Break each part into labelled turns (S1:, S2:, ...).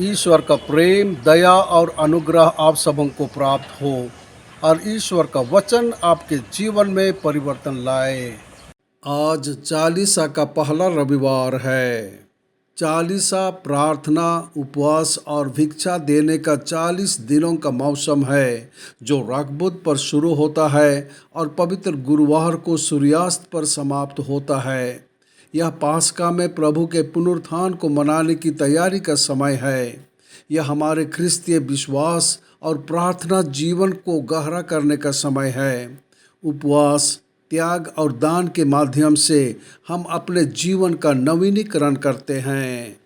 S1: ईश्वर का प्रेम, दया और अनुग्रह आप सबों को प्राप्त हो और ईश्वर का वचन आपके जीवन में परिवर्तन लाए। आज चालीसा का पहला रविवार है। चालीसा प्रार्थना, उपवास और भिक्षा देने का 40 दिनों का मौसम है, जो रकबुत पर शुरू होता है और पवित्र गुरुवार को सूर्यास्त पर समाप्त होता है। यह पास्का में प्रभु के पुनरुत्थान को मनाने की तैयारी का समय है। यह हमारे ख्रिस्तीय विश्वास और प्रार्थना जीवन को गहरा करने का समय है। उपवास, त्याग और दान के माध्यम से हम अपने जीवन का नवीनीकरण करते हैं।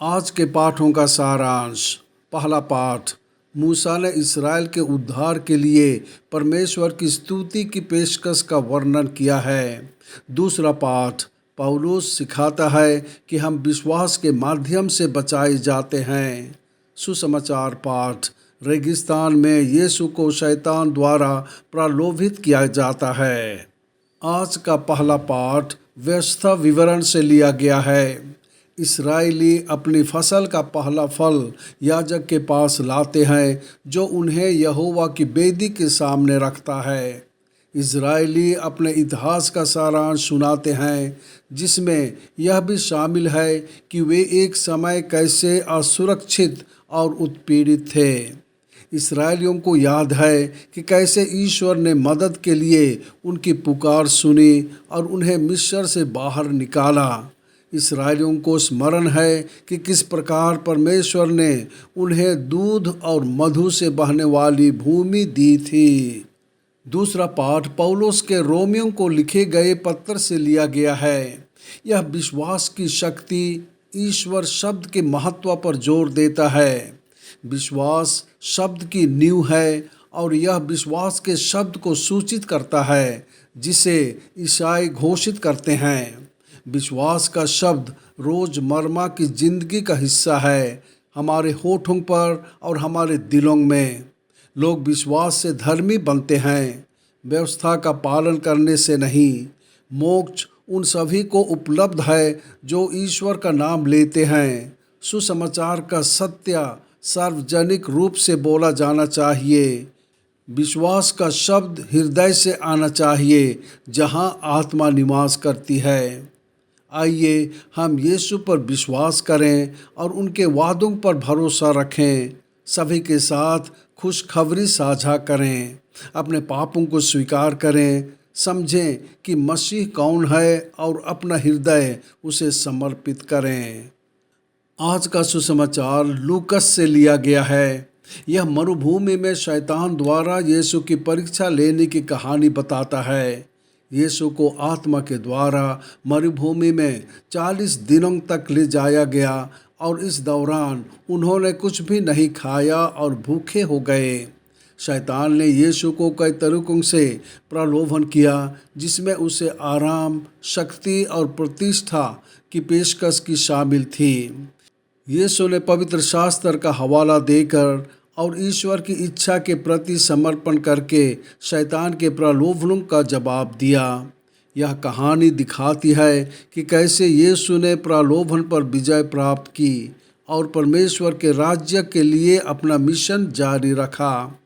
S1: आज के पाठों का सारांश। पहला पाठ, मूसा ने इस्राएल के उद्धार के लिए परमेश्वर की स्तुति की पेशकश का वर्णन किया है। दूसरा पाठ, पौलुस सिखाता है कि हम विश्वास के माध्यम से बचाए जाते हैं। सुसमाचार पाठ, रेगिस्तान में यीशु को शैतान द्वारा प्रलोभित किया जाता है। आज का पहला पाठ व्यवस्था विवरण से लिया गया है। इस्राएली अपनी फसल का पहला फल याजक के पास लाते हैं, जो उन्हें यहोवा की वेदी के सामने रखता है। इस्राएली अपने इतिहास का सारांश सुनाते हैं, जिसमें यह भी शामिल है कि वे एक समय कैसे असुरक्षित और उत्पीड़ित थे। इस्राएलियों को याद है कि कैसे ईश्वर ने मदद के लिए उनकी पुकार सुनी और उन्हें मिस्र से बाहर निकाला। इस्राएलियों को स्मरण है कि किस प्रकार परमेश्वर ने उन्हें दूध और मधु से बहने वाली भूमि दी थी। दूसरा पाठ पौलुस के रोमियों को लिखे गए पत्र से लिया गया है। यह विश्वास की शक्ति, ईश्वर शब्द के महत्व पर जोर देता है। विश्वास शब्द की नींव है और यह विश्वास के शब्द को सूचित करता है, जिसे ईसाई घोषित करते हैं। विश्वास का शब्द रोजमर्रा की जिंदगी का हिस्सा है, हमारे होठों पर और हमारे दिलों में। लोग विश्वास से धर्मी बनते हैं, व्यवस्था का पालन करने से नहीं। मोक्ष उन सभी को उपलब्ध है जो ईश्वर का नाम लेते हैं। सुसमाचार का सत्य सार्वजनिक रूप से बोला जाना चाहिए। विश्वास का शब्द हृदय से आना चाहिए, जहां आत्मा निवास करती है। आइए हम यीशु पर विश्वास करें और उनके वादों पर भरोसा रखें। सभी के साथ खुशखबरी साझा करें, अपने पापों को स्वीकार करें, समझें कि मसीह कौन है और अपना हृदय उसे समर्पित करें। आज का सुसमाचार लूकस से लिया गया है। यह मरुभूमि में शैतान द्वारा यीशु की परीक्षा लेने की कहानी बताता है। यीशु को आत्मा के द्वारा मरुभूमि में 40 दिनों तक ले जाया गया और इस दौरान उन्होंने कुछ भी नहीं खाया और भूखे हो गए। शैतान ने यीशु को कई तरीकों से प्रलोभन किया, जिसमें उसे आराम, शक्ति और प्रतिष्ठा की पेशकश की शामिल थी। यीशु ने पवित्र शास्त्र का हवाला देकर और ईश्वर की इच्छा के प्रति समर्पण करके शैतान के प्रलोभनों का जवाब दिया। यह कहानी दिखाती है कि कैसे यीशु ने प्रलोभन पर विजय प्राप्त की और परमेश्वर के राज्य के लिए अपना मिशन जारी रखा।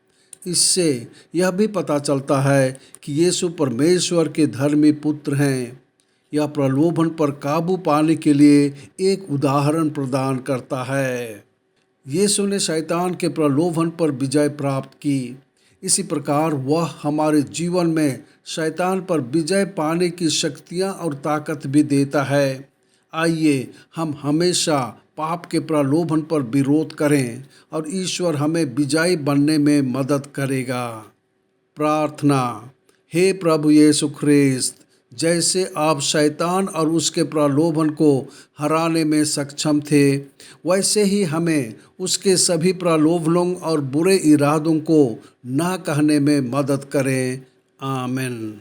S1: इससे यह भी पता चलता है कि यीशु परमेश्वर के धर्मी पुत्र हैं। यह प्रलोभन पर काबू पाने के लिए एक उदाहरण प्रदान करता है। यीशु ने शैतान के प्रलोभन पर विजय प्राप्त की। इसी प्रकार वह हमारे जीवन में शैतान पर विजय पाने की शक्तियाँ और ताकत भी देता है। आइए हम हमेशा पाप के प्रलोभन पर विरोध करें और ईश्वर हमें विजयी बनने में मदद करेगा। प्रार्थना। हे प्रभु यीशु ख्रिस्त, जैसे आप शैतान और उसके प्रलोभन को हराने में सक्षम थे, वैसे ही हमें उसके सभी प्रलोभनों और बुरे इरादों को ना कहने में मदद करें। आमीन।